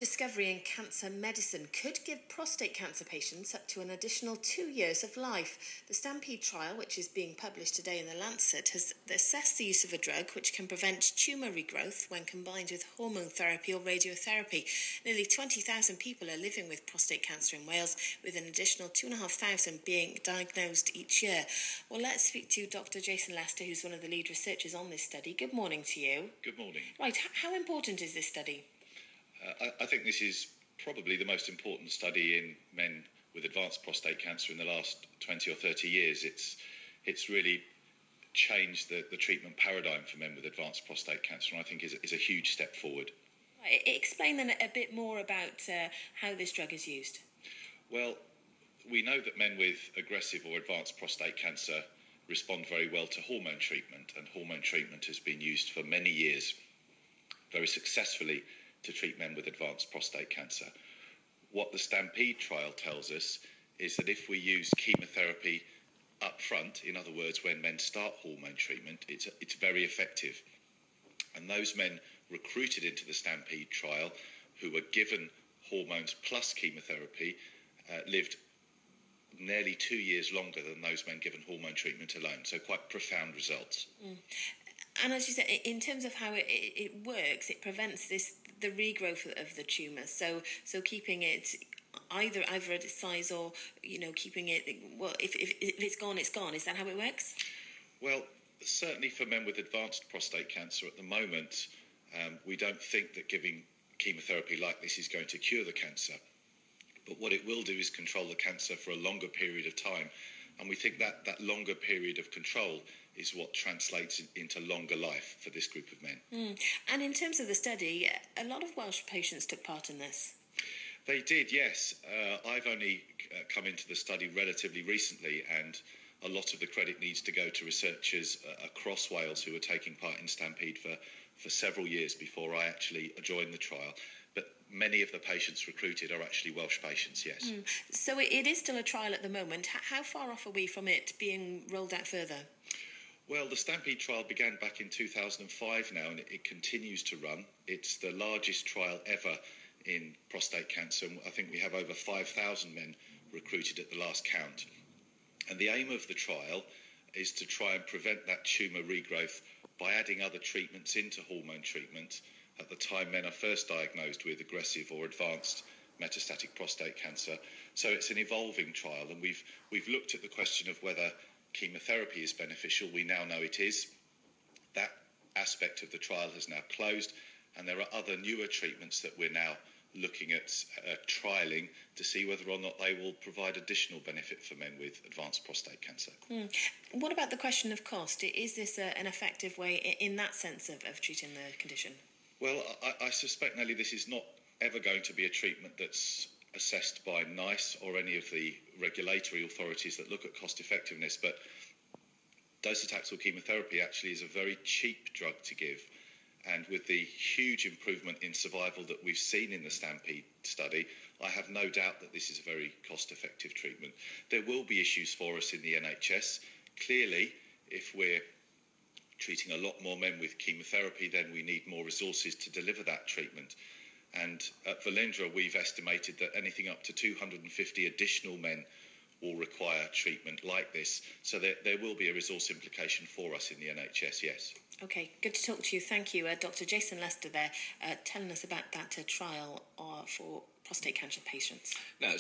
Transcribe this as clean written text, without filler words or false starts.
Discovery in cancer medicine could give prostate cancer patients up to an additional 2 years of life. The Stampede trial, which is being published today in The Lancet, has assessed the use of a drug which can prevent tumour regrowth when combined with hormone therapy or radiotherapy. Nearly 20,000 people are living with prostate cancer in Wales, with an additional 2,500 being diagnosed each year. Well, let's speak to Dr. Jason Lester, who's one of the lead researchers on this study. Good morning to you. Good morning. Right, how important is this study? I think this is probably the most important study in men with advanced prostate cancer in the last 20 or 30 years. It's really changed the treatment paradigm for men with advanced prostate cancer, and I think is a huge step forward. Right, explain then a bit more about how this drug is used. Well, we know that men with aggressive or advanced prostate cancer respond very well to hormone treatment, and hormone treatment has been used for many years very successfully to treat men with advanced prostate cancer. What the Stampede trial tells us is that if we use chemotherapy up front, in other words, when men start hormone treatment, it's very effective. And those men recruited into the Stampede trial who were given hormones plus chemotherapy lived nearly 2 years longer than those men given hormone treatment alone. So quite profound results. And as you said, in terms of how it works, it prevents the regrowth of the tumour. So keeping it either at its size or, keeping it, well, if it's gone, it's gone. Is that how it works? Well, certainly for men with advanced prostate cancer at the moment, we don't think that giving chemotherapy like this is going to cure the cancer. But what it will do is control the cancer for a longer period of time. And we think that longer period of control is what translates into longer life for this group of men. And in terms of the study, a lot of Welsh patients took part in this. They did, yes. I've only come into the study relatively recently, and a lot of the credit needs to go to researchers across Wales who were taking part in Stampede for several years before I actually joined the trial. But many of the patients recruited are actually Welsh patients, yes. So it is still a trial at the moment. How far off are we from it being rolled out further? Well, the Stampede trial began back in 2005 now, and it continues to run. It's the largest trial ever in prostate cancer. I think we have over 5,000 men recruited at the last count. And the aim of the trial is to try and prevent that tumour regrowth by adding other treatments into hormone treatment at the time men are first diagnosed with aggressive or advanced metastatic prostate cancer. So it's an evolving trial, and we've looked at the question of whether chemotherapy is beneficial. We now know it is. That aspect of the trial has now closed, and there are other newer treatments that we're now looking at trialling to see whether or not they will provide additional benefit for men with advanced prostate cancer. What about the question of cost? Is this an effective way in that sense of treating the condition? Well, I suspect, Nellie, this is not ever going to be a treatment that's assessed by NICE or any of the regulatory authorities that look at cost effectiveness, but docetaxel chemotherapy actually is a very cheap drug to give. And with the huge improvement in survival that we've seen in the Stampede study, I have no doubt that this is a very cost-effective treatment. There will be issues for us in the NHS. Clearly, if we're treating a lot more men with chemotherapy, then we need more resources to deliver that treatment. And at Velindre, we've estimated that anything up to 250 additional men will require treatment like this. So there will be a resource implication for us in the NHS, yes. OK, good to talk to you. Thank you. Dr. Jason Lester there telling us about that trial for prostate cancer patients. Now,